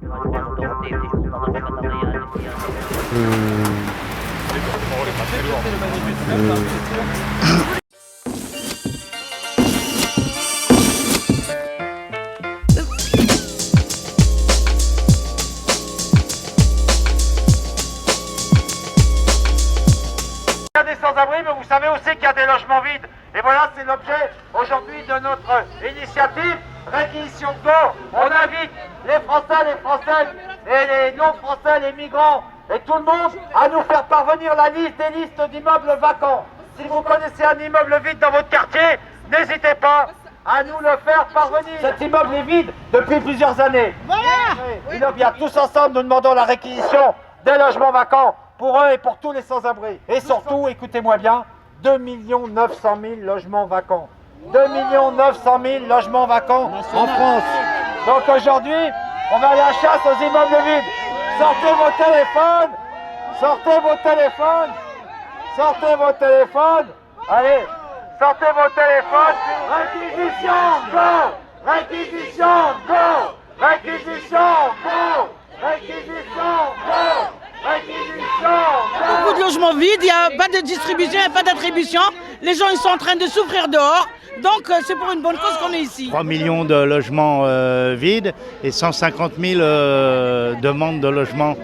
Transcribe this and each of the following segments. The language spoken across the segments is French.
Il y a des sans-abri, mais vous savez aussi qu'il y a des logements vides. Et voilà, c'est l'objet aujourd'hui de notre initiative Réquisition de Go. On invite les Français, les Françaises et les non-Français, les migrants et tout le monde à nous faire parvenir la liste des listes d'immeubles vacants. Si vous connaissez un immeuble vide dans votre quartier, n'hésitez pas à nous le faire parvenir. Cet immeuble est vide depuis plusieurs années. Voilà. Et bien, tous ensemble, nous demandons la réquisition des logements vacants pour eux et pour tous les sans-abri. Et surtout, écoutez-moi bien, 2 900 000 logements vacants. 2 900 000 logements vacants en France. Donc aujourd'hui, on va aller à la chasse aux immeubles vides. Sortez vos téléphones, sortez vos téléphones, sortez vos téléphones. Allez, sortez vos téléphones. Réquisition, go! Réquisition, go! Réquisition, go! Réquisition, go! Beaucoup de logements vides, il n'y a pas de distribution, il n'y a pas d'attribution. Les gens ils sont en train de souffrir dehors. Donc c'est pour une bonne cause qu'on est ici. 3 millions de logements vides et 150 000 demandes de logements.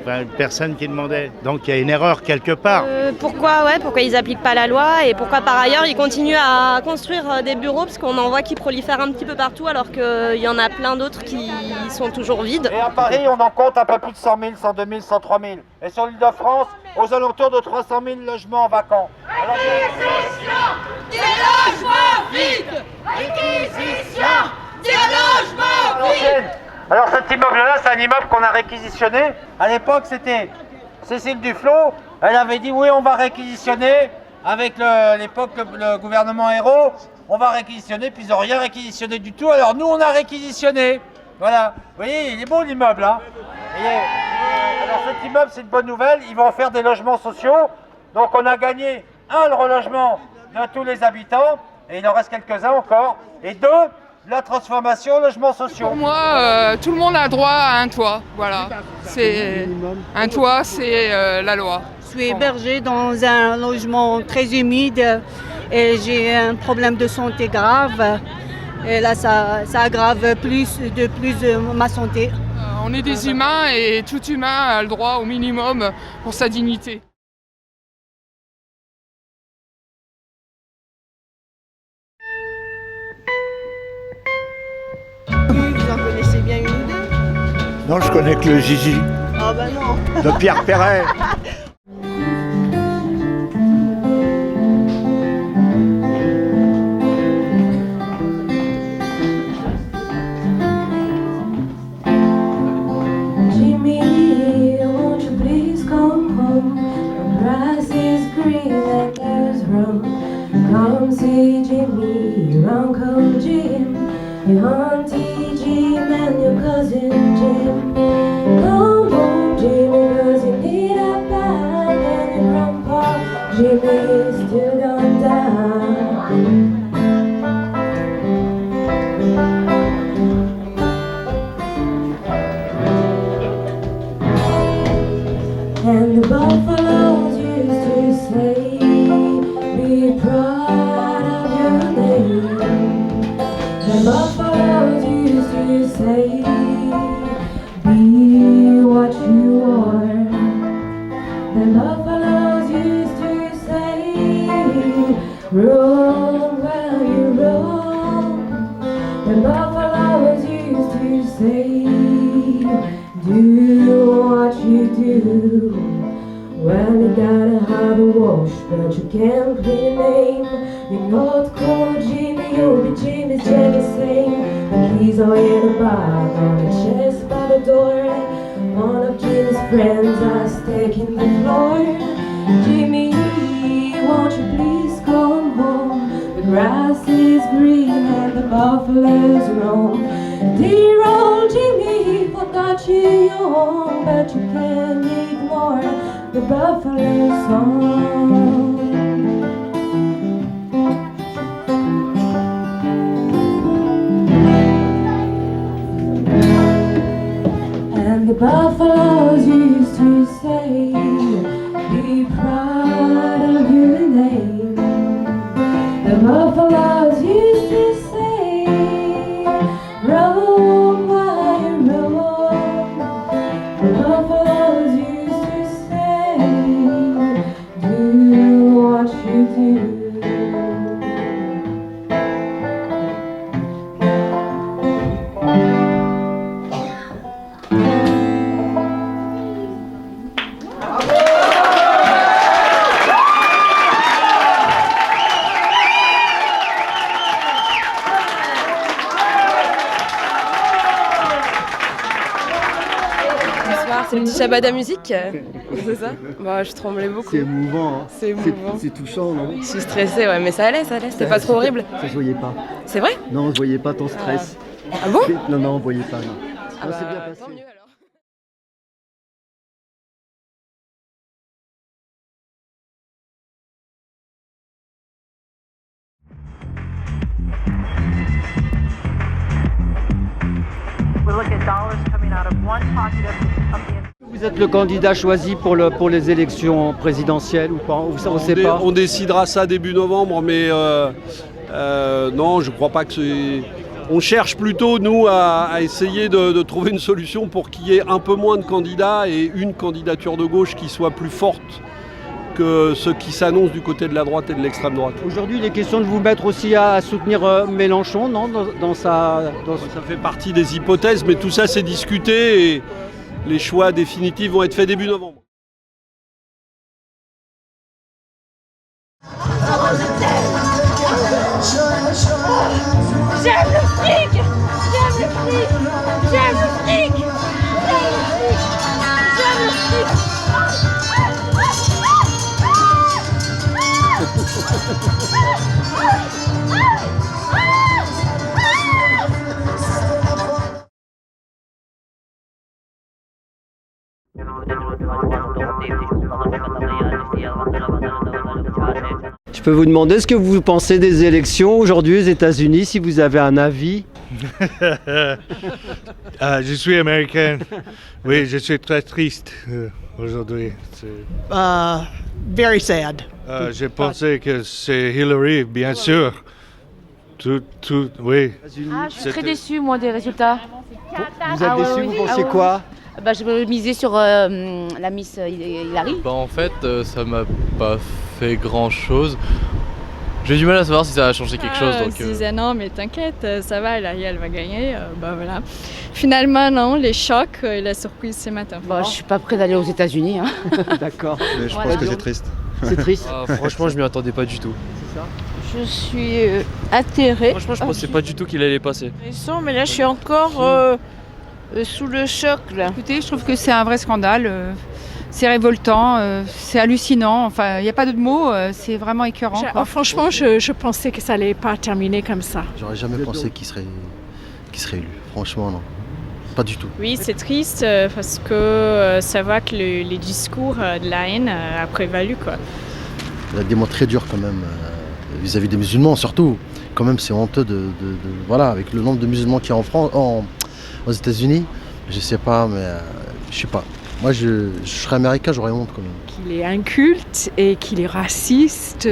Enfin, personne qui demandait. Donc il y a une erreur quelque part. Pourquoi ils n'appliquent pas la loi et pourquoi par ailleurs ils continuent à construire des bureaux parce qu'on en voit qui prolifèrent un petit peu partout alors qu'il y en a plein d'autres qui sont toujours vides. Et à Paris, on en compte un peu plus de 100 000, 102 000, 103 000. Et sur l'île de France, aux alentours de 300 000 logements vacants. Réquisition des logements vides! Réquisition des logements vides! Alors cet immeuble-là, c'est un immeuble qu'on a réquisitionné. À l'époque, c'était Cécile Duflot. Elle avait dit oui, on va réquisitionner. Avec l'époque, le gouvernement Hérault, on va réquisitionner. Puis ils n'ont rien réquisitionné du tout. Alors nous, on a réquisitionné. Voilà. Vous voyez, il est beau l'immeuble. Hein. Alors cet immeuble, c'est une bonne nouvelle. Ils vont en faire des logements sociaux. Donc on a gagné le relogement de tous les habitants. Et il en reste quelques-uns encore. Et 2, la transformation logements sociaux. Pour moi, tout le monde a droit à un toit. Voilà. C'est un toit, c'est la loi. Je suis hébergée dans un logement très humide et j'ai un problème de santé grave. Et là, ça aggrave plus ma santé. On est des humains et tout humain a le droit au minimum pour sa dignité. Vous en connaissez bien une idée? Non, je connais que le Gigi Ah ben non. de Pierre Perret. Jimmy, won't you please come home? The grass is green and there's rum. Come see Jimmy, your Uncle Jim, your Auntie Jim and your cousin Jim. Come home, Jimmy, 'cause you need a bag, and your grandpa Jimmy is still gone down. And the buffaloes used to say, be proud of your name. The buffaloes used to say, be what you are. The buffaloes used to say, roll while you roll. The buffaloes used to say, do what you do. Well, you gotta have a wash, but you can't clean a name. You're not called Jimmy, you'll be Jimmy's Jenny same. The keys are in a bag on a chest by the door. One of Jimmy's friends are taking the floor. Jimmy, won't you please come home? The grass is green and the buffaloes roam. Dear old Jimmy, forgot you young, but you can't ignore the buffalo song. buffaloes used to say, be proud of your name. The buffaloes used to say, roam while you roam. The buffaloes used to say, do what you do. C'est le petit Shabada musique, c'est ça? Bah, je tremblais beaucoup. C'est émouvant, hein. C'est émouvant. C'est touchant, non? Je suis stressée, ouais, mais ça allait, c'était pas trop horrible. Ça se voyait pas. C'est vrai? Non, on se voyait pas ton stress. Ah bon? Non, on voyait pas, non. Ah Non, bah, c'est bien passé. tant mieux alors. Vous êtes le candidat choisi pour les élections présidentielles ou pas? On ne sait pas. On décidera ça début novembre, mais non, je crois pas que c'est... On cherche plutôt, nous, à essayer de trouver une solution pour qu'il y ait un peu moins de candidats et une candidature de gauche qui soit plus forte que ce qui s'annonce du côté de la droite et de l'extrême droite. Aujourd'hui, il est question de vous mettre aussi à soutenir Mélenchon, non? Ça fait partie des hypothèses, mais tout ça c'est discuté et les choix définitifs vont être faits début novembre. J'aime le fric! J'aime le fric! J'aime le fric! J'aime le fric! Je peux vous demander ce que vous pensez des élections aujourd'hui aux États-Unis, si vous avez un avis? Je suis américain. Oui, je suis très triste aujourd'hui. Very sad. J'ai pensé que c'est Hillary, bien sûr. Oui. Ah, je suis très déçue, moi, des résultats. Vous êtes déçu, vous pensez quoi? Bah, je vais miser sur la Miss Hillary. Bah, en fait, ça m'a pas fait grand-chose. J'ai du mal à savoir si ça va changer quelque chose. Donc, je disais non, mais t'inquiète, ça va, Hillary, elle va gagner. Bah voilà. Finalement, non, les chocs et la surprise ce matin. Bah, je suis pas prête d'aller aux États-Unis. Hein. D'accord. Mais je pense que c'est triste. C'est triste. Franchement, je m'y attendais pas du tout. C'est ça. Je suis atterrée. Franchement, je pensais pas du tout qu'il allait passer. Mais là, je suis encore sous le choc. Là. Écoutez, je trouve que c'est un vrai scandale. C'est révoltant, c'est hallucinant. Enfin, il n'y a pas de mots, c'est vraiment écœurant. Franchement, je pensais que ça allait pas terminer comme ça. J'aurais jamais pensé qu'il serait élu. Franchement, non. Pas du tout. Oui, c'est triste parce que ça voit que les discours de la haine a prévalu, quoi. Il a des mots très durs quand même, vis-à-vis des musulmans surtout. Quand même, c'est honteux voilà, avec le nombre de musulmans qu'il y a aux États-Unis. Je sais pas, mais je sais pas. Moi, je serais américain, j'aurais honte quand même. Qu'il est inculte et qu'il est raciste,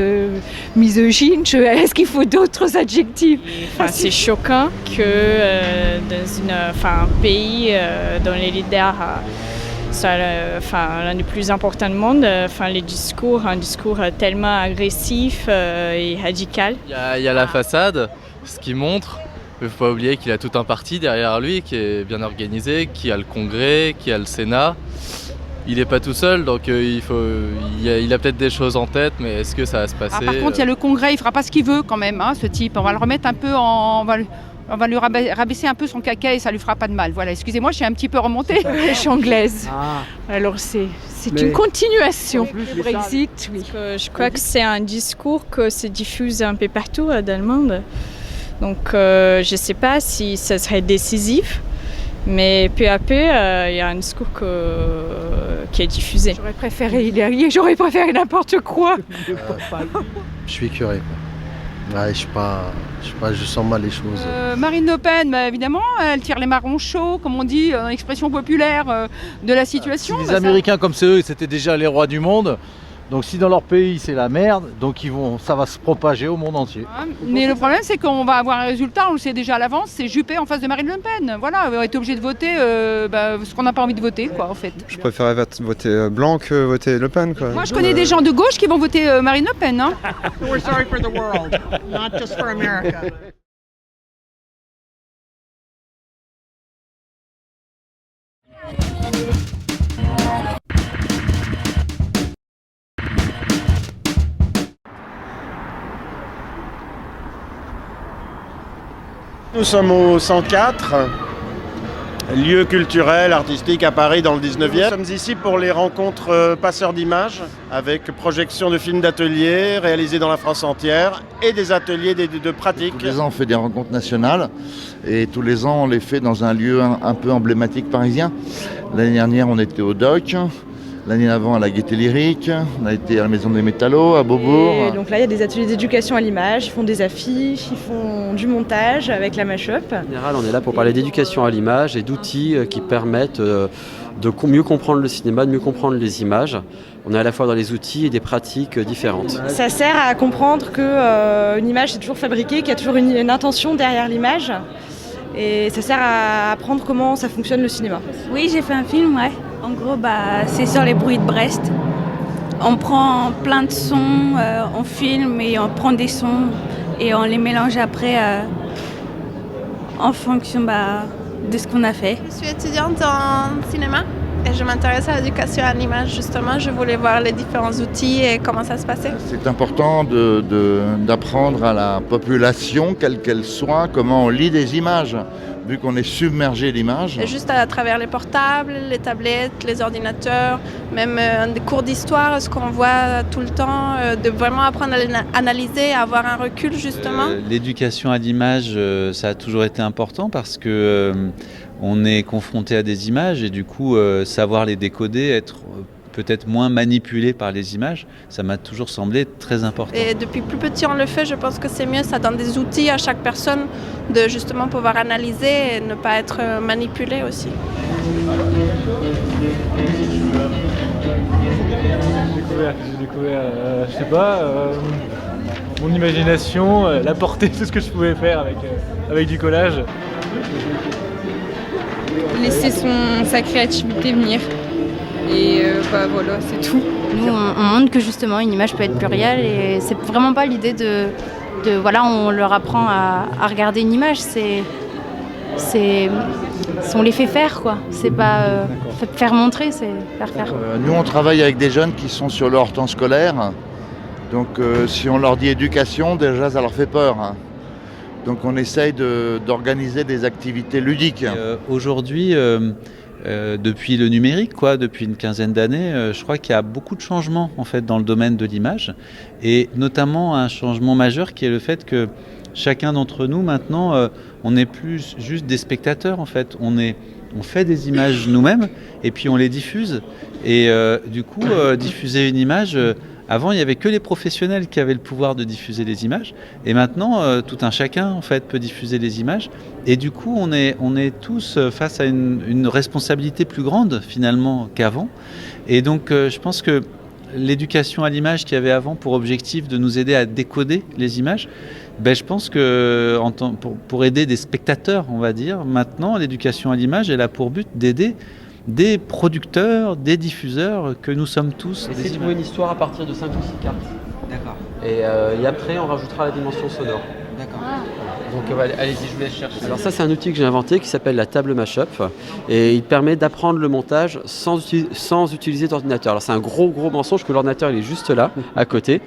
misogyne. Est-ce qu'il faut d'autres adjectifs? C'est choquant que dans un pays dont les leaders sont l'un des plus importants du monde, un discours tellement agressif et radical. Il y a la façade, ce qui montre. Il ne faut pas oublier qu'il a tout un parti derrière lui qui est bien organisé, qui a le Congrès, qui a le Sénat. Il n'est pas tout seul, donc il a peut-être des choses en tête, mais est-ce que ça va se passer? Par contre, il y a le Congrès, il ne fera pas ce qu'il veut quand même, hein, ce type. On va le remettre un peu on va lui rabaisser un peu son caca et ça lui fera pas de mal. Voilà, excusez-moi, je suis un petit peu remontée. Je suis anglaise. Alors c'est une continuation. Le Brexit, oui. Je crois que c'est un discours que se diffuse un peu partout dans le monde. Donc je ne sais pas si ça serait décisif, mais peu à peu, il y a un discours qui est diffusé. J'aurais préféré Hillary, j'aurais préféré n'importe quoi. Je suis écœuré. Ouais, je sens mal les choses. Marine Le Pen, bah, évidemment, elle tire les marrons chauds, comme on dit, dans l'expression populaire de la situation. Si les Américains, comme c'est eux, c'était déjà les rois du monde. Donc si dans leur pays c'est la merde, donc ça va se propager au monde entier. Mais le problème c'est qu'on va avoir un résultat, on le sait déjà à l'avance, c'est Juppé en face de Marine Le Pen. Voilà, on va être obligé de voter ce qu'on n'a pas envie de voter, quoi, en fait. Je préférais voter Blanc que voter Le Pen, quoi. Moi je connais des gens de gauche qui vont voter Marine Le Pen. Hein. We're sorry for the world, not just for America. Nous sommes au 104, lieu culturel, artistique à Paris dans le 19e. Nous sommes ici pour les rencontres passeurs d'images avec projection de films d'atelier réalisés dans la France entière et des ateliers de pratique. Tous les ans on fait des rencontres nationales et tous les ans on les fait dans un lieu un peu emblématique parisien. L'année dernière on était au Doc. L'année d'avant à la Gaîté Lyrique, on a été à la Maison des Métallos, à Beaubourg. Et donc là, il y a des ateliers d'éducation à l'image, ils font des affiches, ils font du montage avec la Mashup. En général, on est là pour parler d'éducation à l'image et d'outils qui permettent de mieux comprendre le cinéma, de mieux comprendre les images. On est à la fois dans les outils et des pratiques différentes. Ça sert à comprendre qu'une image est toujours fabriquée, qu'il y a toujours une intention derrière l'image. Et ça sert à apprendre comment ça fonctionne le cinéma. Oui, j'ai fait un film, ouais. En gros, c'est sur les bruits de Brest. On prend plein de sons, on filme et on prend des sons et on les mélange après en fonction de ce qu'on a fait. Je suis étudiante en cinéma et je m'intéresse à l'éducation à l'image justement. Je voulais voir les différents outils et comment ça se passait. C'est important d'apprendre à la population, quelle qu'elle soit, comment on lit des images. Vu qu'on est submergé d'images. Juste à travers les portables, les tablettes, les ordinateurs, même des cours d'histoire, ce qu'on voit tout le temps, de vraiment apprendre à analyser, à avoir un recul justement. L'éducation à l'image, ça a toujours été important parce que on est confronté à des images et du coup savoir les décoder, être peut-être moins manipulé par les images, ça m'a toujours semblé très important. Et depuis plus petit on le fait, je pense que c'est mieux, ça donne des outils à chaque personne de justement pouvoir analyser et ne pas être manipulé aussi. J'ai découvert je sais pas, mon imagination, la portée, tout ce que je pouvais faire avec du collage. Laisser sa créativité venir. Et voilà, c'est tout. Nous, on montre que justement une image peut être plurielle et c'est vraiment pas l'idée de voilà, on leur apprend à regarder une image, on les fait faire quoi. C'est pas faire montrer, c'est faire. Nous, on travaille avec des jeunes qui sont sur leur temps scolaire. Donc, si on leur dit éducation, déjà, ça leur fait peur. Hein. Donc, on essaye d'organiser des activités ludiques. Aujourd'hui. Depuis le numérique, depuis une quinzaine d'années, je crois qu'il y a beaucoup de changements en fait dans le domaine de l'image et notamment un changement majeur qui est le fait que chacun d'entre nous maintenant, on n'est plus juste des spectateurs en fait, on fait des images nous-mêmes et puis on les diffuse et du coup diffuser une image. Avant, il n'y avait que les professionnels qui avaient le pouvoir de diffuser les images. Et maintenant, tout un chacun en fait, peut diffuser les images. Et du coup, on est tous face à une responsabilité plus grande finalement qu'avant. Et donc, je pense que l'éducation à l'image qui avait avant pour objectif de nous aider à décoder les images, je pense que pour aider des spectateurs, on va dire, maintenant, l'éducation à l'image, elle a pour but d'aider des producteurs, des diffuseurs que nous sommes tous. Essayez de trouver une histoire à partir de 5 ou 6 cartes. D'accord. Et après, on rajoutera la dimension sonore. D'accord. Donc allez-y, je vous laisse chercher. Alors ça, c'est un outil que j'ai inventé qui s'appelle la table Mashup et il permet d'apprendre le montage sans utiliser d'ordinateur. Alors c'est un gros mensonge que l'ordinateur il est juste là, à côté.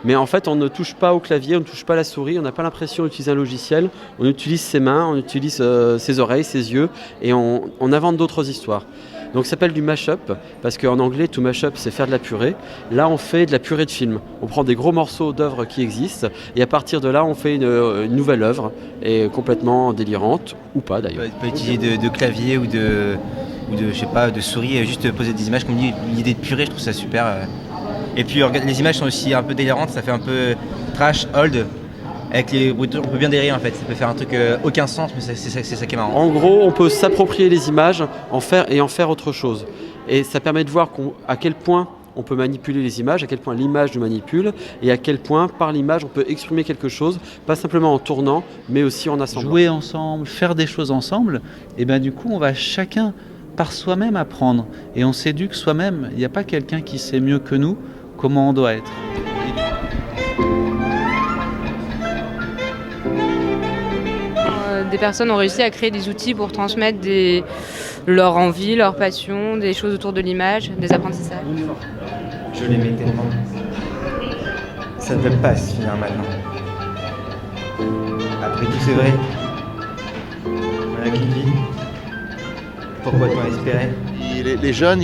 Mais en fait, on ne touche pas au clavier, on ne touche pas à la souris, on n'a pas l'impression d'utiliser un logiciel. On utilise ses mains, on utilise ses oreilles, ses yeux et on invente d'autres histoires. Donc ça s'appelle du mash-up, parce qu'en anglais, to mash up, c'est faire de la purée. Là, on fait de la purée de film. On prend des gros morceaux d'œuvres qui existent, et à partir de là, on fait une nouvelle œuvre, et complètement délirante, ou pas d'ailleurs. Pas utiliser de clavier ou de je sais pas, de souris, juste poser des images. Comme dit, l'idée de purée, je trouve ça super. Et puis les images sont aussi un peu délirantes, ça fait un peu trash, old. avec les bruitages, on peut bien délire en fait. Ça peut faire un truc aucun sens, mais c'est ça qui est marrant. En gros, on peut s'approprier les images, en faire autre chose. Et ça permet de voir à quel point on peut manipuler les images, à quel point l'image nous manipule, et à quel point, par l'image, on peut exprimer quelque chose, pas simplement en tournant, mais aussi en assemblant. Jouer ensemble, faire des choses ensemble, et bien du coup, on va chacun par soi-même apprendre. Et on s'éduque soi-même. Il n'y a pas quelqu'un qui sait mieux que nous comment on doit être. Des personnes ont réussi à créer des outils pour transmettre leur envie, leur passion, des choses autour de l'image, des apprentissages. Je l'aimais tellement. Ça ne peut pas se finir maintenant. Après tout, c'est vrai. Voilà qui dit. Pourquoi t'en espérer? Les jeunes,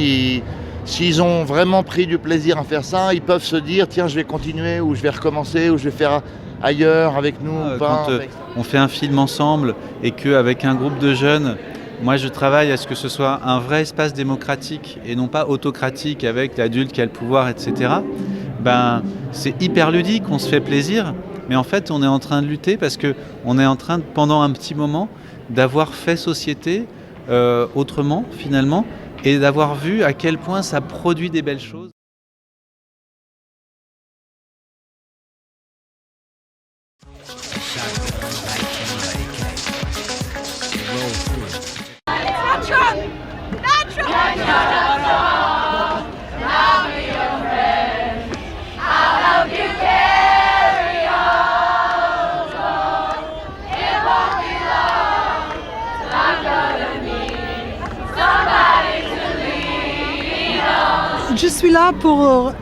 s'ils ont vraiment pris du plaisir à faire ça, ils peuvent se dire tiens, je vais continuer, ou je vais recommencer, ou je vais faire ailleurs avec nous. Ou pas, quand on fait un film ensemble et qu'avec un groupe de jeunes, moi je travaille à ce que ce soit un vrai espace démocratique et non pas autocratique avec l'adulte qui a le pouvoir, etc. Ben, c'est hyper ludique, on se fait plaisir, mais en fait on est en train de lutter parce qu'on est en train, pendant un petit moment, d'avoir fait société autrement finalement et d'avoir vu à quel point ça produit des belles choses. Je suis là pour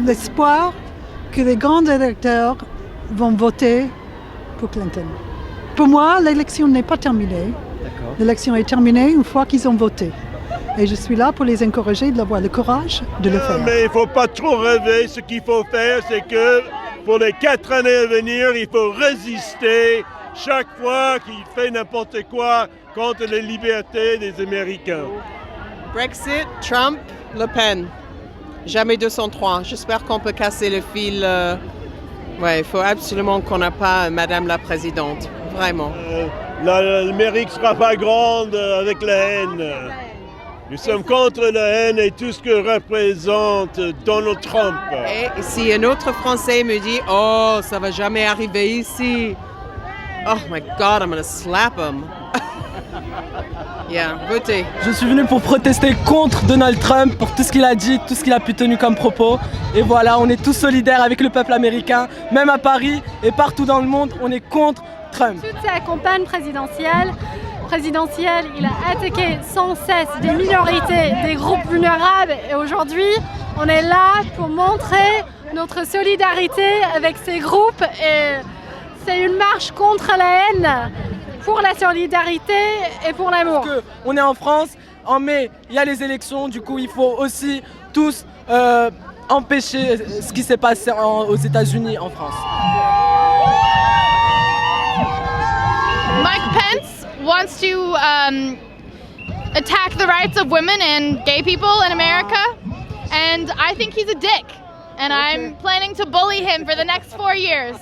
l'espoir que les grands électeurs vont voter pour Clinton. Pour moi, l'élection n'est pas terminée. L'élection est terminée une fois qu'ils ont voté. Et je suis là pour les encourager d'avoir le courage de le faire. Mais il ne faut pas trop rêver. Ce qu'il faut faire, c'est que pour les 4 années à venir, il faut résister chaque fois qu'il fait n'importe quoi contre les libertés des Américains. Brexit, Trump, Le Pen. Jamais 203. J'espère qu'on peut casser le fil. Il faut absolument qu'on n'a pas Madame la Présidente. Vraiment. L'Amérique ne sera pas grande avec la haine. Nous sommes contre la haine et tout ce que représente Donald Trump. Et si un autre Français me dit « Oh, ça va jamais arriver ici », oh my God, I'm gonna slap him. Votez. Je suis venu pour protester contre Donald Trump, pour tout ce qu'il a dit, tout ce qu'il a pu tenir comme propos. Et voilà, on est tous solidaires avec le peuple américain, même à Paris et partout dans le monde, on est contre Trump. Toute sa campagne présidentielle, il a attaqué sans cesse des minorités, des groupes vulnérables. Et aujourd'hui, on est là pour montrer notre solidarité avec ces groupes. Et c'est une marche contre la haine, pour la solidarité et pour l'amour. On est en France, en mai, il y a les élections, du coup il faut aussi tous empêcher ce qui s'est passé aux États-Unis, en France. Mike Pence wants to attack the rights of women and gay people in America, and I think he's a dick, and I'm planning to bully him for the next 4 years.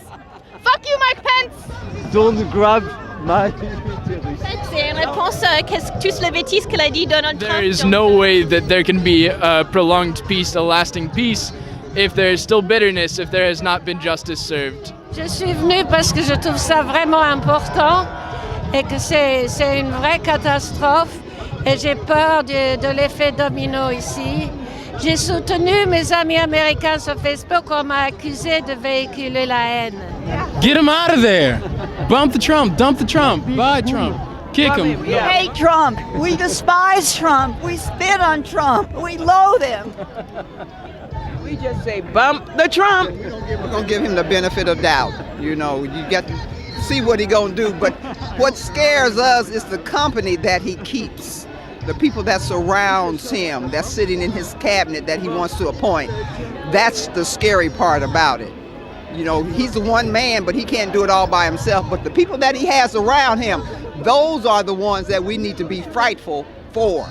Fuck you, Mike Pence! Don't grab my... C'est une réponse à toutes les bêtises qu'il a dit Donald Trump. There is no way that there can be a prolonged peace, a lasting peace, if there is still bitterness, if there has not been justice served. Je suis venue parce que je trouve ça vraiment important et que c'est une vraie catastrophe et j'ai peur de l'effet domino ici. J'ai soutenu mes amis américains sur Facebook, on m'a accusé de véhiculer la haine. Get him out of there! Bump the Trump, dump the Trump, bye Trump, kick him. We hate Trump, we despise Trump, we spit on Trump, we loathe him. We just say bump the Trump. We're gonna give him the benefit of doubt. You know, you got to see what he gonna do. But what scares us is the company that he keeps. The people that surrounds him, that's sitting in his cabinet that he wants to appoint. That's the scary part about it. You know, he's the one man, but he can't do it all by himself. But the people that he has around him, those are the ones that we need to be frightful for.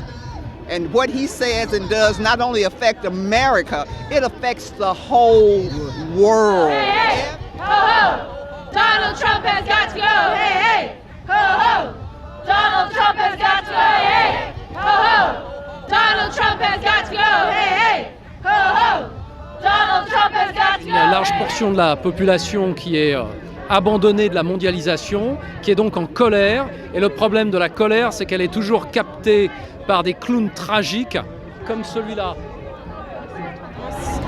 And what he says and does not only affect America, it affects the whole world. Donald Trump has got to go. Hey, hey, ho, ho. Donald Trump has got to go. Hey, hey, ho, ho. Donald Trump has got to go. Hey, hey, ho, ho. Donald Trump has got to go. Une large portion de la population qui est abandonnée de la mondialisation, qui est donc en colère. Et le problème de la colère, c'est qu'elle est toujours captée par des clowns tragiques comme celui-là.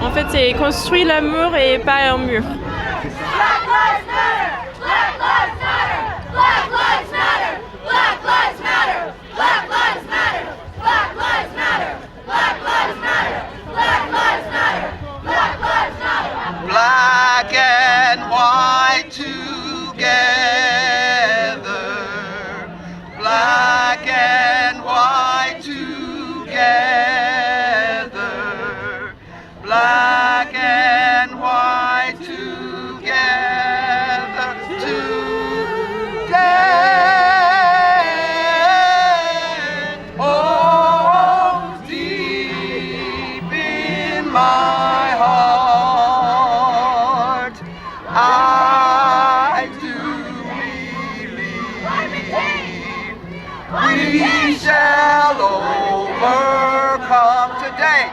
En fait, c'est construire l'amour et pas un mur. Black lives matter! Black lives matter! Black lives matter! Black lives matter! Black lives matter! Black lives matter! Black lives matter! Black lives matter! Black lives matter! Black and white together. Black and white together. Black and white together today. Oh, deep in my heart, I do believe we shall overcome today.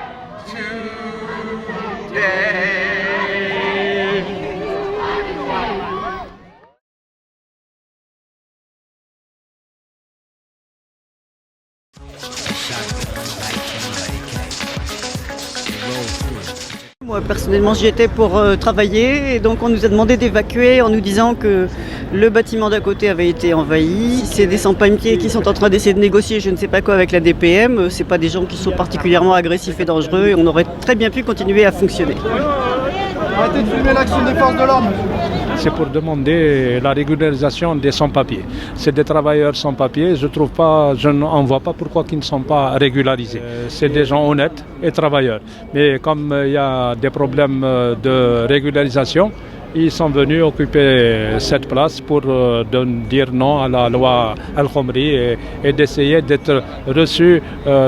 Moi personnellement j'y étais pour travailler et donc on nous a demandé d'évacuer en nous disant que le bâtiment d'à côté avait été envahi. C'est des sans-papiers qui sont en train d'essayer de négocier je ne sais pas quoi avec la DPM. C'est pas des gens qui sont particulièrement agressifs et dangereux et on aurait très bien pu continuer à fonctionner. Arrêtez de filmer l'action des forces de l'ordre. C'est pour demander la régularisation des sans-papiers. C'est des travailleurs sans-papiers, je n'en vois pas pourquoi ils ne sont pas régularisés. C'est des gens honnêtes et travailleurs. Mais comme il y a des problèmes de régularisation, ils sont venus occuper cette place pour dire non à la loi El Khomri et d'essayer d'être reçus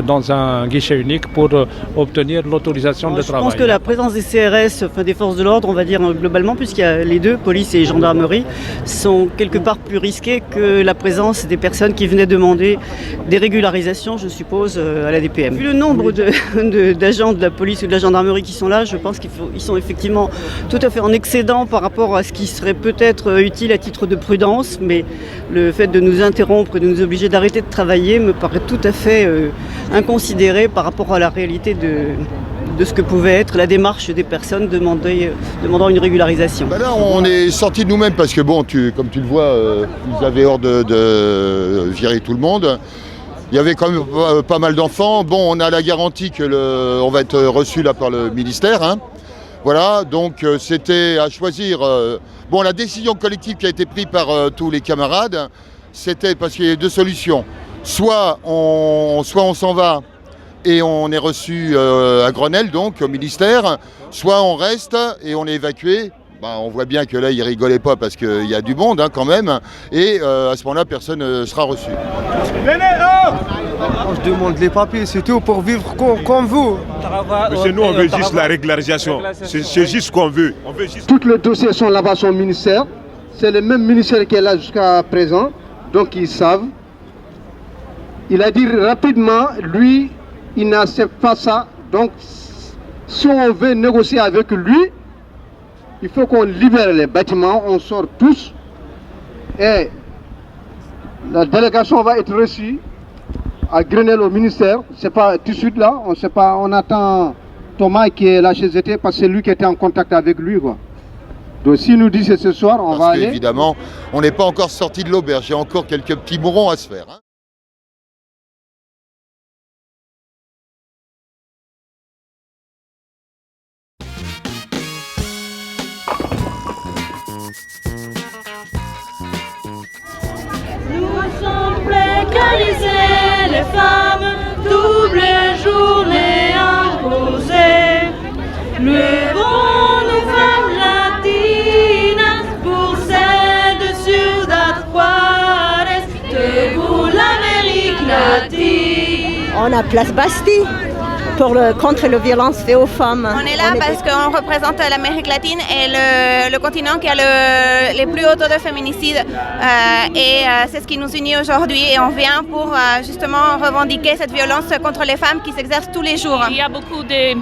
dans un guichet unique pour obtenir l'autorisation de travail. Je pense que la présence des CRS, enfin des forces de l'ordre, on va dire globalement, puisqu'il y a les deux, police et gendarmerie, sont quelque part plus risqués que la présence des personnes qui venaient demander des régularisations, je suppose, à la DPM. Vu le nombre d'agents de la police ou de la gendarmerie qui sont là, je pense qu'ils sont effectivement tout à fait en excédent par rapport à ce qui serait peut-être utile à titre de prudence, mais le fait de nous interrompre et de nous obliger d'arrêter de travailler me paraît tout à fait inconsidéré par rapport à la réalité de ce que pouvait être la démarche des personnes demandant une régularisation. Ben là, on est sortis de nous-mêmes parce que, bon, comme tu le vois, vous avez hors de virer tout le monde. Il y avait quand même pas mal d'enfants. Bon, on a la garantie que on va être reçu là par le ministère. Hein. Voilà, donc c'était à choisir. Bon, la décision collective qui a été prise par tous les camarades, c'était parce qu'il y a deux solutions. Soit on s'en va et on est reçu à Grenelle, donc au ministère, soit on reste et on est évacué. Ben, on voit bien que là, ils rigolaient pas parce qu'il y a du monde hein, quand même. Et à ce moment-là, personne ne sera reçu. Je demande les papiers, c'est tout pour vivre comme vous. Monsieur, nous, on veut juste la régularisation. C'est juste ce qu'on veut. Tous les dossiers sont là-bas sur le ministère. C'est le même ministère qui est là jusqu'à présent. Donc, ils savent. Il a dit rapidement, lui, il n'accepte pas ça. Donc, si on veut négocier avec lui, il faut qu'on libère les bâtiments, on sort tous. Et la délégation va être reçue à Grenelle au ministère. C'est pas tout de suite là, on sait pas, on attend Thomas qui est là chez ZT parce que c'est lui qui était en contact avec lui quoi. Donc s'il nous dit c'est ce soir, on va aller. Évidemment, on n'est pas encore sorti de l'auberge, il y a encore quelques petits mourons à se faire. Hein. Nous sommes précarisés, les femmes, double journée imposée. Levons-nous femmes latinas pour celle de Ciudad Juárez, debout l'Amérique latine. On a place Bastille. contre les violences faites aux femmes. On est là parce qu'on représente l'Amérique latine et le continent qui a les plus hauts taux de féminicide. C'est ce qui nous unit aujourd'hui et on vient pour justement revendiquer cette violence contre les femmes qui s'exerce tous les jours. Il y a beaucoup des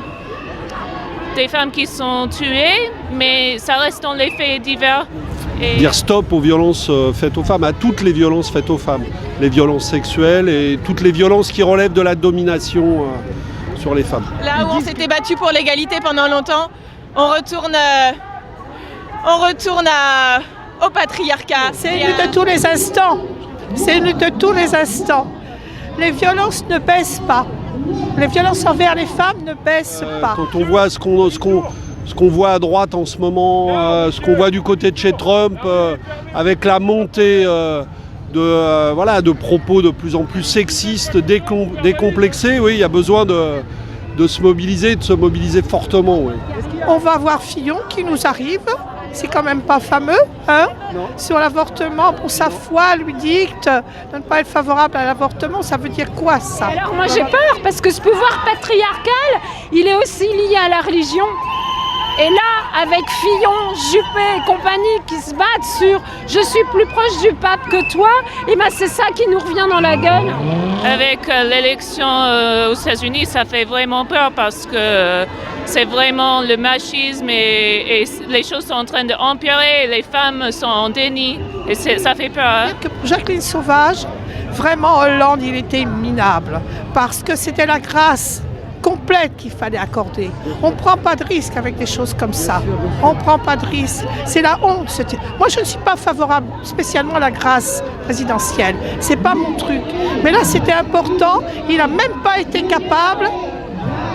femmes qui sont tuées, mais ça reste dans les faits divers. Et dire stop aux violences faites aux femmes, à toutes les violences faites aux femmes, les violences sexuelles et toutes les violences qui relèvent de la domination sur les femmes. là où on s'était battu pour l'égalité pendant longtemps, on retourne au patriarcat. C'est une lutte de tous les instants. C'est une lutte de tous les instants. Les violences ne baissent pas. Les violences envers les femmes ne baissent pas. Quand on voit ce qu'on voit à droite en ce moment, ce qu'on voit du côté de chez Trump, avec la montée de propos de plus en plus sexistes, décomplexés, oui, il y a besoin de se mobiliser fortement. Oui. On va voir Fillon qui nous arrive. C'est quand même pas fameux, hein? Sur l'avortement, pour sa foi, lui dicte de ne pas être favorable à l'avortement. Ça veut dire quoi, ça? Alors moi j'ai peur, parce que ce pouvoir patriarcal, il est aussi lié à la religion. Et là, avec Fillon, Juppé et compagnie qui se battent sur « je suis plus proche du pape que toi », et ben c'est ça qui nous revient dans la gueule. Avec l'élection aux États-Unis, ça fait vraiment peur parce que c'est vraiment le machisme et les choses sont en train d'empirer, les femmes sont en déni et ça fait peur. Hein? Jacqueline Sauvage, vraiment Hollande, il était minable parce que c'était la grâce complète qu'il fallait accorder. On ne prend pas de risque avec des choses comme ça. On ne prend pas de risque. C'est la honte. Moi, je ne suis pas favorable spécialement à la grâce présidentielle. C'est pas mon truc. Mais là, c'était important. Il n'a même pas été capable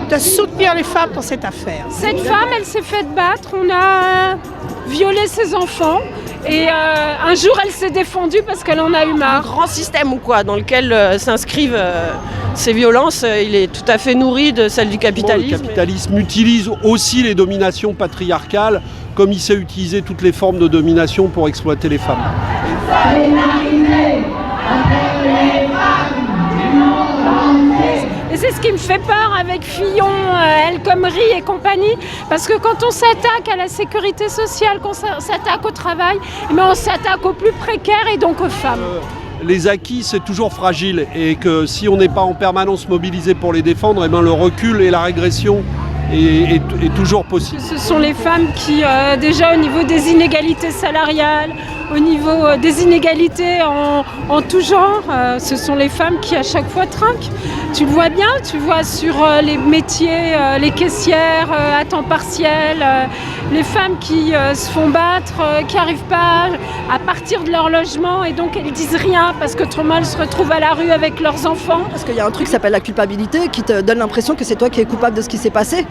de soutenir les femmes dans cette affaire. Cette femme, elle s'est fait battre. On a violé ses enfants. Et un jour, elle s'est défendue parce qu'elle en a eu marre. Le grand système ou quoi, dans lequel s'inscrivent ces violences, il est tout à fait nourri de celle du capitalisme. Le capitalisme utilise aussi les dominations patriarcales, comme il sait utiliser toutes les formes de domination pour exploiter les femmes. Et c'est ce qui me fait peur avec Fillon, El Khomri et compagnie, parce que quand on s'attaque à la sécurité sociale, qu'on s'attaque au travail, on s'attaque aux plus précaires et donc aux femmes. Les acquis, c'est toujours fragile et que si on n'est pas en permanence mobilisé pour les défendre, le recul et la régression est toujours possible. Ce sont les femmes qui, déjà au niveau des inégalités salariales, au niveau des inégalités en tout genre, ce sont les femmes qui à chaque fois trinquent. Tu le vois bien, tu vois sur les métiers, les caissières à temps partiel, les femmes qui se font battre, qui n'arrivent pas à partir de leur logement et donc elles disent rien parce que trop mal se retrouvent à la rue avec leurs enfants. Parce qu'il y a un truc qui s'appelle la culpabilité qui te donne l'impression que c'est toi qui es coupable de ce qui s'est passé.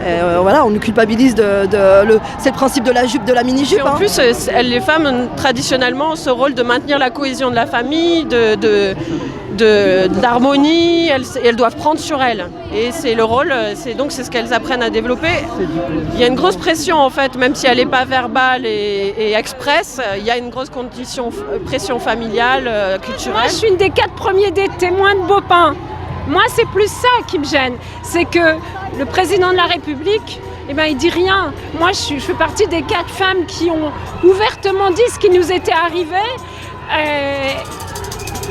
On nous culpabilise c'est le principe de la jupe, de la mini-jupe. En plus, les femmes, traditionnellement, ont ce rôle de maintenir la cohésion de la famille, d'harmonie, elles doivent prendre sur elles. Et c'est le rôle, c'est ce qu'elles apprennent à développer. Il y a une grosse pression, en fait, même si elle n'est pas verbale et express, il y a une grosse pression familiale, culturelle. Moi, je suis une des 4 premiers des témoins de Beaupin. Moi, c'est plus ça qui me gêne. C'est que le président de la République, il dit rien. Moi, je fais partie des 4 femmes qui ont ouvertement dit ce qui nous était arrivé.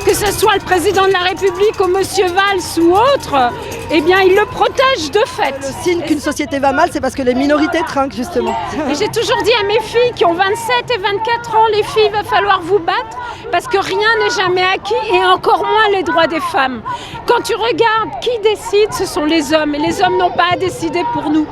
Que ce soit le président de la République ou monsieur Valls ou autre, il le protège de fait. Le signe qu'une société va mal, c'est parce que les minorités trinquent, justement. Et j'ai toujours dit à mes filles qui ont 27 et 24 ans, les filles, il va falloir vous battre parce que rien n'est jamais acquis et encore moins les droits des femmes. Quand tu regardes qui décide, ce sont les hommes et les hommes n'ont pas à décider pour nous.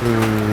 Mmh.